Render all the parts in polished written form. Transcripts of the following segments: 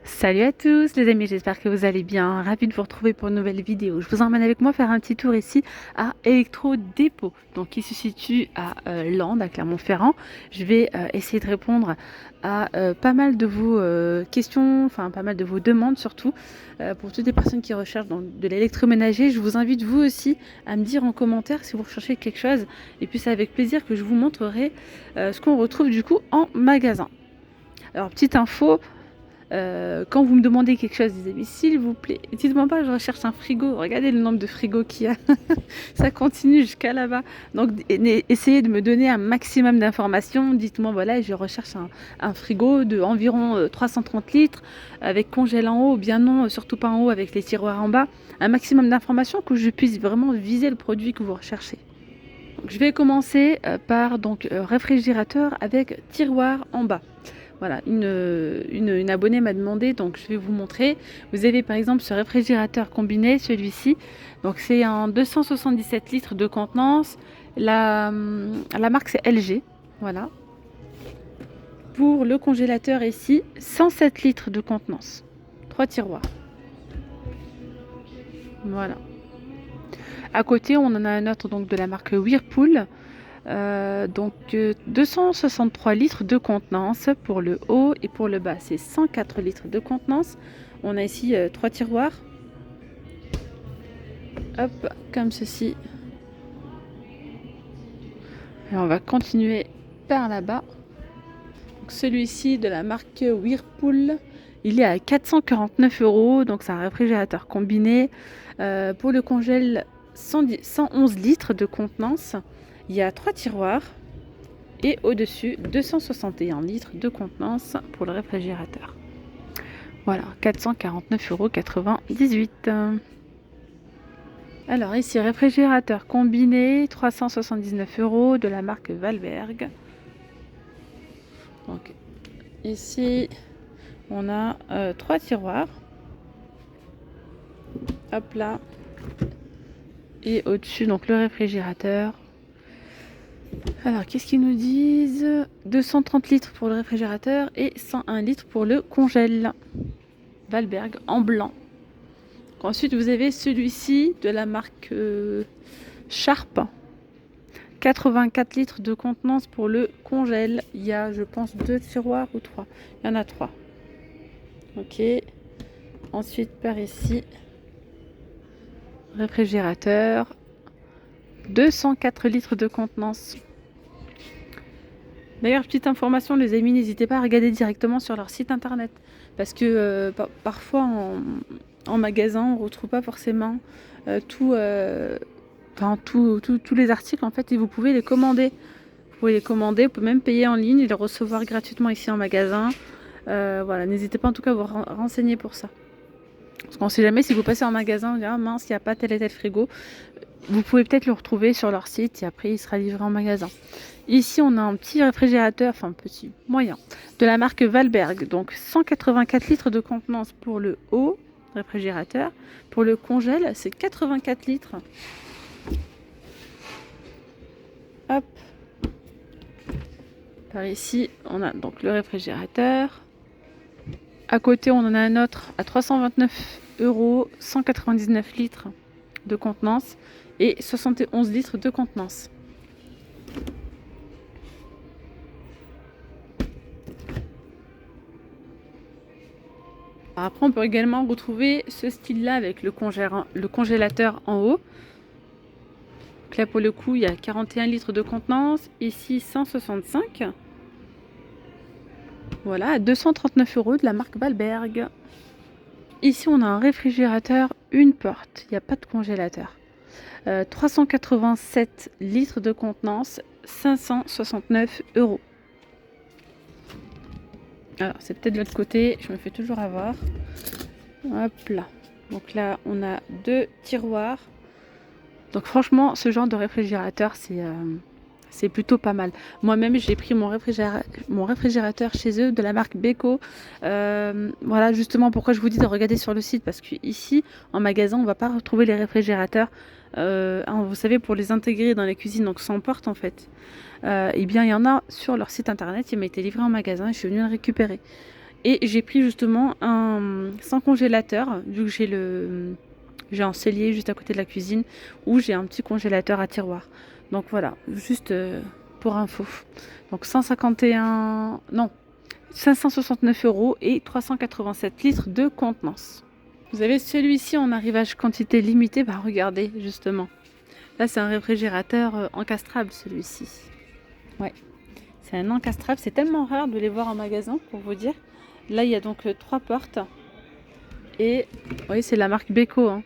Salut à tous les amis, j'espère que vous allez bien. Ravi de vous retrouver pour une nouvelle vidéo. Je vous emmène avec moi faire un petit tour ici à Electro-Dépôt, donc qui se situe à Landes, à Clermont-Ferrand. Je vais essayer de répondre à pas mal de vos questions, enfin pas mal de vos demandes surtout, pour toutes les personnes qui recherchent de l'électroménager. Je vous invite vous aussi à me dire en commentaire si vous recherchez quelque chose, et puis c'est avec plaisir que je vous montrerai ce qu'on retrouve du coup en magasin. Alors petite info, quand vous me demandez quelque chose, les amis, s'il vous plaît, dites-moi pas je recherche un frigo. Regardez le nombre de frigos qu'il y a. Ça continue jusqu'à là-bas. Donc essayez de me donner un maximum d'informations. Dites-moi voilà, je recherche un frigo de environ 330 litres avec congèle en haut, ou bien non, surtout pas en haut avec les tiroirs en bas. Un maximum d'informations que je puisse vraiment viser le produit que vous recherchez. Donc, je vais commencer par réfrigérateur avec tiroir en bas. Voilà, une abonnée m'a demandé, donc je vais vous montrer. Vous avez par exemple ce réfrigérateur combiné, celui-ci. Donc c'est un 277 litres de contenance. La marque c'est LG. Voilà. Pour le congélateur ici, 107 litres de contenance. 3 tiroirs. Voilà. À côté, on en a un autre donc de la marque Whirlpool. 263 litres de contenance pour le haut et pour le bas c'est 104 litres de contenance. On a ici 3 tiroirs, hop, comme ceci, et on va continuer par là-bas. Celui-ci de la marque Whirlpool, il est à 449 €, donc c'est un réfrigérateur combiné. Pour le congèle, 111 litres de contenance, il y a 3 tiroirs. Et au-dessus, 261 litres de contenance pour le réfrigérateur. Voilà, 449,98 €. Alors ici, réfrigérateur combiné, 379 € de la marque Valberg. Donc ici, on a 3 tiroirs. Hop là. Et au-dessus, donc le réfrigérateur. Alors, qu'est-ce qu'ils nous disent? 230 litres pour le réfrigérateur et 101 litres pour le congèle. Valberg en blanc. Ensuite, vous avez celui-ci de la marque Sharp. 84 litres de contenance pour le congèle. Il y a, je pense, 2 tiroirs ou 3. Il y en a 3. Ok. Ensuite, par ici, réfrigérateur. 204 litres de contenance. D'ailleurs, petite information, les amis, n'hésitez pas à regarder directement sur leur site internet. Parce que parfois, en magasin, on ne retrouve pas forcément tous les articles, en fait, et vous pouvez les commander. Vous pouvez les commander, vous pouvez même payer en ligne et les recevoir gratuitement ici en magasin. Voilà, n'hésitez pas en tout cas à vous renseigner pour ça. Parce qu'on ne sait jamais, si vous passez en magasin, vous dites ah mince, il n'y a pas tel et tel frigo. Vous pouvez peut-être le retrouver sur leur site et après il sera livré en magasin. Ici on a un petit réfrigérateur, enfin petit, moyen, de la marque Valberg. Donc 184 litres de contenance pour le haut réfrigérateur. Pour le congèle, c'est 84 litres. Hop. Par ici, on a donc le réfrigérateur. À côté, on en a un autre à 329 €, 199 litres de contenance et 71 litres de contenance. Après, on peut également retrouver ce style-là avec le congélateur en haut. Donc là, pour le coup, il y a 41 litres de contenance. Ici, 165. Voilà, à 239 € de la marque Valberg. Ici, on a un réfrigérateur, une porte. Il n'y a pas de congélateur. 387 litres de contenance, 569 €. Alors, c'est peut-être de l'autre côté, je me fais toujours avoir. Hop là. Donc là, on a 2 tiroirs. Donc franchement, ce genre de réfrigérateur, c'est plutôt pas mal. Moi-même, j'ai pris mon réfrigérateur chez eux de la marque Beko. Voilà justement pourquoi je vous dis de regarder sur le site. Parce qu'ici, en magasin, on ne va pas retrouver les réfrigérateurs. Vous savez, pour les intégrer dans les cuisines, donc sans porte en fait. Eh bien, il y en a sur leur site internet. Il m'a été livré en magasin et je suis venue le récupérer. Et j'ai pris justement un sans congélateur, vu que j'ai un cellier juste à côté de la cuisine où j'ai un petit congélateur à tiroir. Donc voilà, juste pour info. Donc 151, non, 569 € et 387 litres de contenance. Vous avez celui-ci en arrivage quantité limitée. Bah regardez justement. Là c'est un réfrigérateur encastrable celui-ci. Ouais, c'est un encastrable. C'est tellement rare de les voir en magasin pour vous dire. Là il y a donc 3 portes. Et oui, c'est la marque Beko. Hein.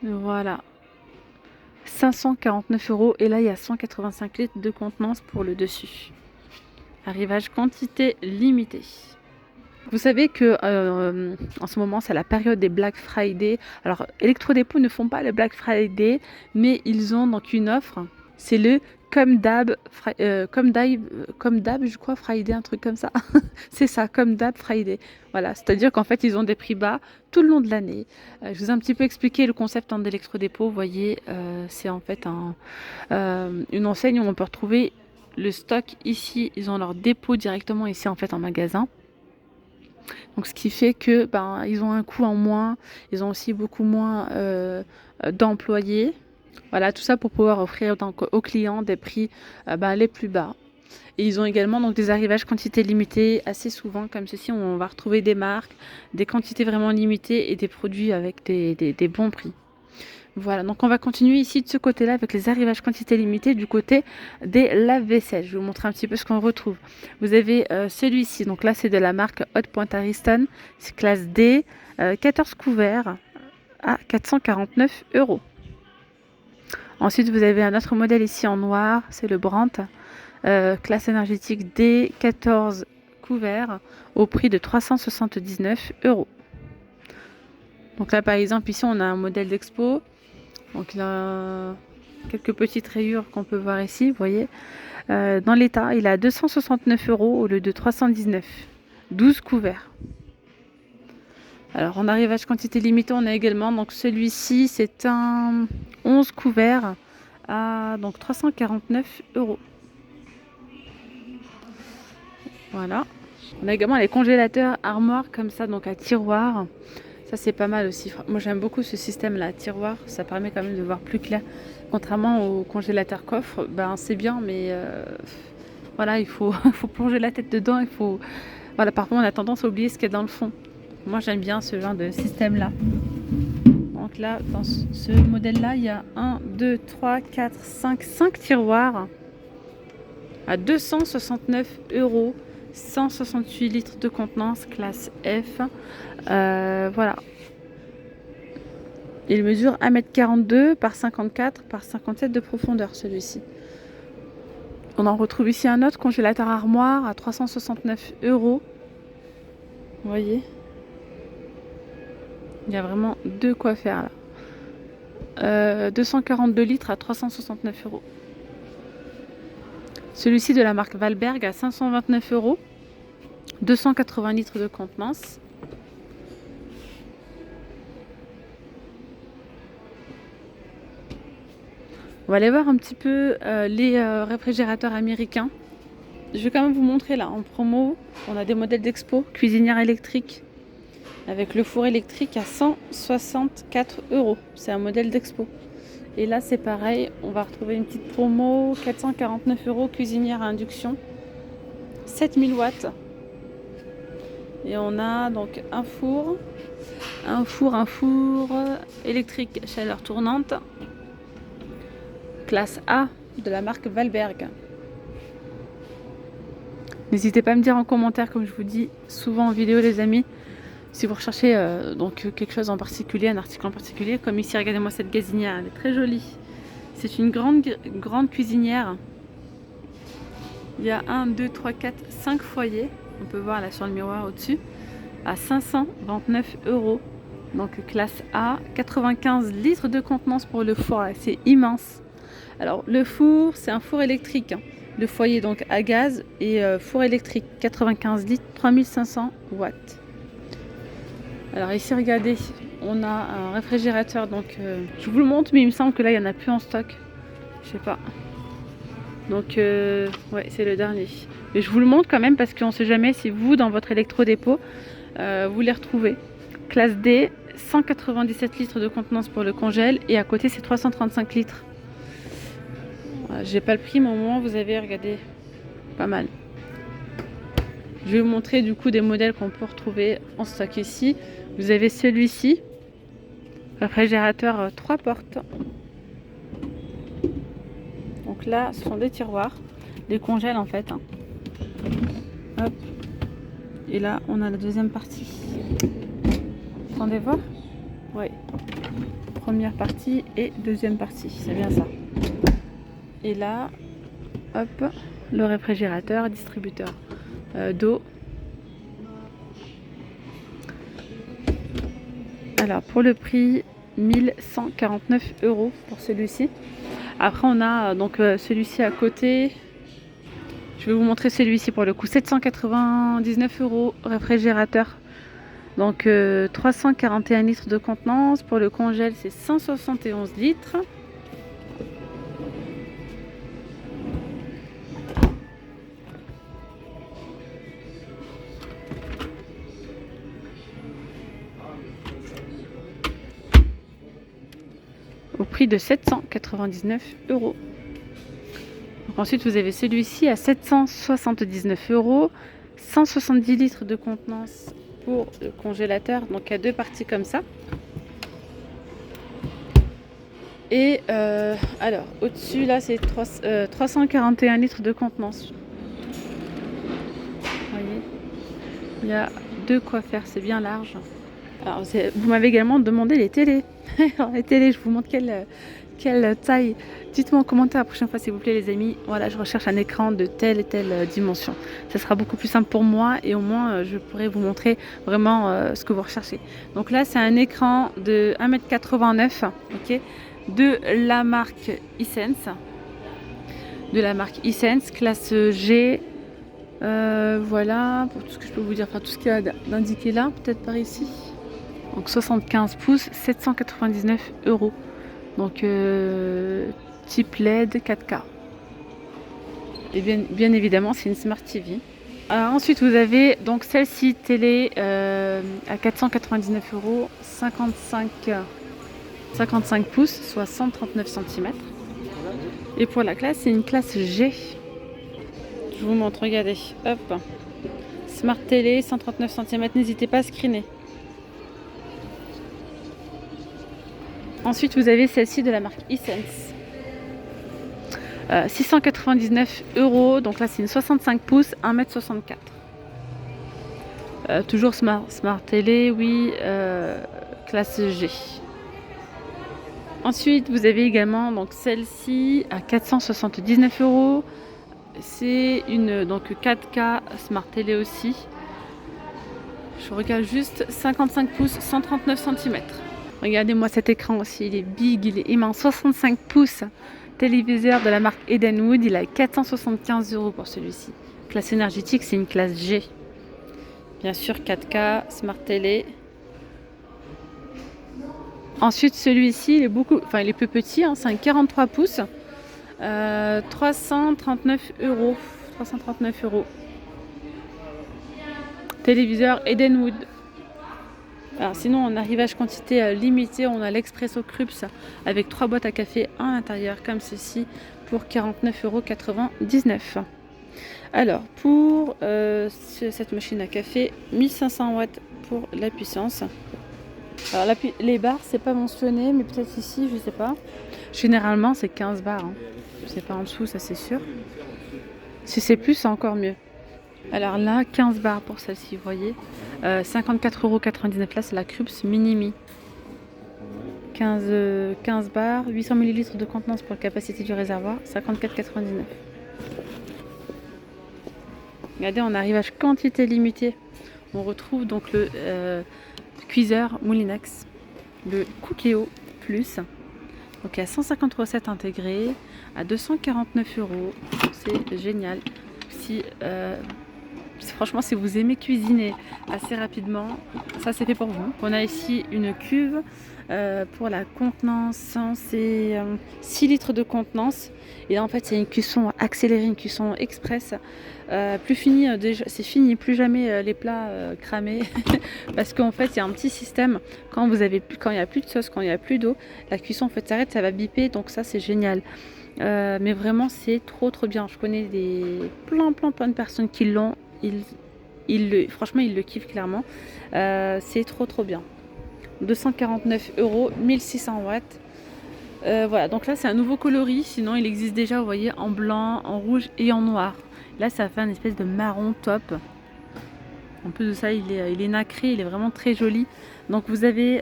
Voilà. 549 € et là il y a 185 litres de contenance pour le dessus. Arrivage quantité limitée. Vous savez que en ce moment c'est la période des Black Friday. Alors Electrodépôt ne font pas le Black Friday, mais ils ont donc une offre. C'est le comme d'hab, je crois, Friday, un truc comme ça. C'est ça, comme d'hab Friday. Voilà, c'est-à-dire qu'en fait ils ont des prix bas tout le long de l'année. Je vous ai un petit peu expliqué le concept en Electrodépôt. Vous voyez, c'est en fait une enseigne où on peut retrouver le stock ici. Ils ont leur dépôt directement ici en fait en magasin. Donc ce qui fait que ils ont un coût en moins, ils ont aussi beaucoup moins d'employés. Voilà, tout ça pour pouvoir offrir donc aux clients des prix les plus bas. Et ils ont également donc des arrivages quantité limitée assez souvent comme ceci, où on va retrouver des marques, des quantités vraiment limitées et des produits avec des bons prix. Voilà, donc on va continuer ici de ce côté-là avec les arrivages quantité limitée du côté des lave-vaisselle. Je vais vous montrer un petit peu ce qu'on retrouve. Vous avez celui-ci, donc là c'est de la marque Hot Point Ariston, c'est classe D, 14 couverts à 449 €. Ensuite vous avez un autre modèle ici en noir, c'est le Brandt, classe énergétique D, 14 couverts au prix de 379 €. Donc là par exemple ici on a un modèle d'expo. Donc il a quelques petites rayures qu'on peut voir ici, vous voyez. Dans l'état, il a 269 € au lieu de 319. 12 couverts. Alors en arrivage quantité limitée, on a également donc celui-ci, c'est un 11 couverts à donc 349 €. Voilà. On a également les congélateurs armoires comme ça, donc à tiroir. Ça c'est pas mal aussi. Moi j'aime beaucoup ce système là, tiroir, ça permet quand même de voir plus clair. Contrairement au congélateur coffre, c'est bien, mais voilà, il faut, faut plonger la tête dedans. Il faut, voilà, parfois on a tendance à oublier ce qu'il y a dans le fond. Moi j'aime bien ce genre de système là. Donc là, dans ce modèle là, il y a 1, 2, 3, 4, 5 tiroirs à 269 €. 168 litres de contenance, classe F. Voilà. Il mesure 1,42 m par 54 par 57 de profondeur, celui-ci. On en retrouve ici un autre congélateur armoire à 369 €. Vous voyez, il y a vraiment de quoi faire là. 242 litres à 369 €. Celui-ci de la marque Valberg à 529 €. 280 litres de contenance. On va aller voir un petit peu les réfrigérateurs américains. Je vais quand même vous montrer là en promo. On a des modèles d'expo, cuisinière électrique avec le four électrique à 164 €. C'est un modèle d'expo. Et là c'est pareil, on va retrouver une petite promo, 449 €, cuisinière à induction, 7000 watts. Et on a donc un four électrique chaleur tournante, classe A de la marque Valberg. N'hésitez pas à me dire en commentaire, comme je vous dis souvent en vidéo les amis, si vous recherchez donc quelque chose en particulier, un article en particulier, comme ici, regardez-moi cette gazinière, elle est très jolie. C'est une grande cuisinière. Il y a 1, 2, 3, 4, 5 foyers. On peut voir là sur le miroir au-dessus. À 529 €. Donc classe A, 95 litres de contenance pour le four. C'est immense. Alors le four, c'est un four électrique. Hein. Le foyer donc à gaz et four électrique, 95 litres, 3500 watts. Alors ici, regardez, on a un réfrigérateur. Donc je vous le montre, mais il me semble que là, il n'y en a plus en stock. Je sais pas. Donc ouais, c'est le dernier. Mais je vous le montre quand même parce qu'on ne sait jamais si vous, dans votre électrodépôt, vous les retrouvez. Classe D, 197 litres de contenance pour le congèle et à côté c'est 335 litres. Voilà, j'ai pas le prix mais au moins vous avez, regardé, pas mal. Je vais vous montrer du coup des modèles qu'on peut retrouver en stock ici. Vous avez celui-ci, réfrigérateur 3 portes. Donc là ce sont des tiroirs, des congèles en fait. Hop. Et là on a la deuxième partie. Vous entendez voir? Oui. Première partie et deuxième partie, c'est bien ça. Et là, hop, le réfrigérateur, distributeur d'eau. Alors pour le prix, 1149 € pour celui-ci. Après on a donc celui-ci à côté. Je vais vous montrer celui-ci pour le coup, 799 € réfrigérateur. Donc 341 litres de contenance. Pour le congèle c'est 171 litres. Au prix de 799 €. Donc ensuite vous avez celui-ci à 779 €, 170 litres de contenance pour le congélateur, donc il y a deux parties comme ça. Et alors au-dessus là c'est 341 litres de contenance. Vous voyez, il y a de quoi faire, c'est bien large. Alors vous m'avez également demandé les télés. Alors, les télés, je vous montre quelle taille. Dites-moi en commentaire la prochaine fois s'il vous plaît les amis. Voilà, je recherche un écran de telle et telle dimension. Ça sera beaucoup plus simple pour moi et au moins je pourrai vous montrer vraiment ce que vous recherchez. Donc là c'est un écran de 1,89 m, ok, de la marque Hisense. De la marque Hisense, classe G. Voilà, pour tout ce que je peux vous dire, enfin tout ce qu'il y a d'indiqué là, peut-être par ici. Donc 75 pouces, 799 €. Donc type LED 4K. Et bien évidemment c'est une Smart TV. Ensuite vous avez donc celle-ci télé à 499 €, 55 pouces, soit 139 cm. Et pour la classe c'est une classe G. Je vous montre, regardez, hop. Smart télé, 139 cm, n'hésitez pas à screener. Ensuite, vous avez celle-ci de la marque Hisense. 699 €, donc là c'est une 65 pouces, 1,64 m. Toujours Smart télé, oui, classe G. Ensuite, vous avez également donc celle-ci à 479 €. C'est une donc 4K Smart télé aussi. Je regarde juste, 55 pouces, 139 cm. Regardez-moi cet écran aussi, il est big, il est immense, 65 pouces. Téléviseur de la marque Edenwood, il a 475 € pour celui-ci. Classe énergétique, c'est une classe G. Bien sûr 4K, Smart télé. Ensuite celui-ci, il est plus petit, hein, c'est un 43 pouces. 339 €. 339 €. Téléviseur Edenwood. Alors, sinon en arrivage quantité limitée, on a l'Expresso Krups avec 3 boîtes à café à l'intérieur comme ceci pour 49,99 €. Alors pour cette machine à café, 1500 watts pour la puissance. Alors les barres c'est pas mentionné, mais peut-être ici, je sais pas. Généralement c'est 15 barres, hein. C'est pas en dessous, ça c'est sûr. Si c'est plus, c'est encore mieux. Alors là, 15 barres pour celle-ci, vous voyez. 54,99 €, là c'est la Krups Minimi. 15 barres, 800 ml de contenance pour la capacité du réservoir, 54,99 €. Regardez, on arrive à quantité limitée. On retrouve donc le cuiseur Moulinex, le Cookéo Plus. Donc à 150 recettes intégrées, à 249 €. C'est génial. Si franchement, si vous aimez cuisiner assez rapidement, ça c'est fait pour vous. On a ici une cuve pour la contenance, c'est 6 litres de contenance. Et là, en fait, c'est une cuisson accélérée, une cuisson express. Plus fini, déjà, c'est fini, plus jamais les plats cramés. Parce qu'en fait, il y a un petit système. Quand il n'y a plus de sauce, quand il n'y a plus d'eau, la cuisson en fait s'arrête, ça va biper. Donc ça, c'est génial. Mais vraiment, c'est trop bien. Je connais plein de personnes qui l'ont. Franchement, ils le kiffent clairement. C'est trop bien. 249 €, 1600 watts. Voilà, donc là c'est un nouveau coloris, sinon il existe déjà, vous voyez, en blanc, en rouge et en noir. Là ça fait une espèce de marron top. En plus de ça, il est nacré, il est vraiment très joli. Donc vous avez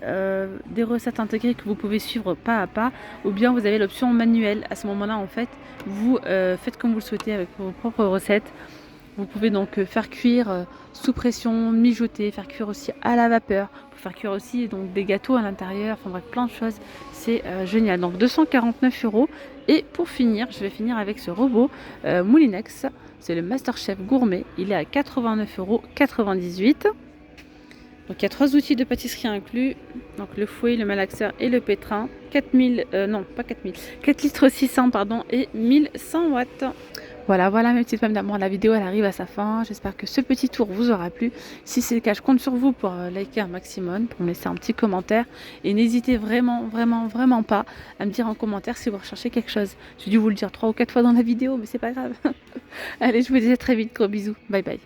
des recettes intégrées que vous pouvez suivre pas à pas, ou bien vous avez l'option manuelle. À ce moment-là, en fait, vous faites comme vous le souhaitez avec vos propres recettes. Vous pouvez donc faire cuire sous pression, mijoter, faire cuire aussi à la vapeur, pour faire cuire aussi donc des gâteaux à l'intérieur, enfin bref, plein de choses. C'est génial. Donc 249 €. Et pour finir, je vais finir avec ce robot Moulinex. C'est le MasterChef Gourmet. Il est à 89,98 €. Donc il y a 3 outils de pâtisserie inclus. Donc le fouet, le malaxeur et le pétrin. 4 litres 600 pardon, et 1100 watts. Voilà mes petites femmes d'amour, la vidéo elle arrive à sa fin. J'espère que ce petit tour vous aura plu. Si c'est le cas, je compte sur vous pour liker un maximum, pour me laisser un petit commentaire. Et n'hésitez vraiment pas à me dire en commentaire si vous recherchez quelque chose. J'ai dû vous le dire 3 ou 4 fois dans la vidéo, mais c'est pas grave. Allez, je vous dis à très vite, gros bisous. Bye bye.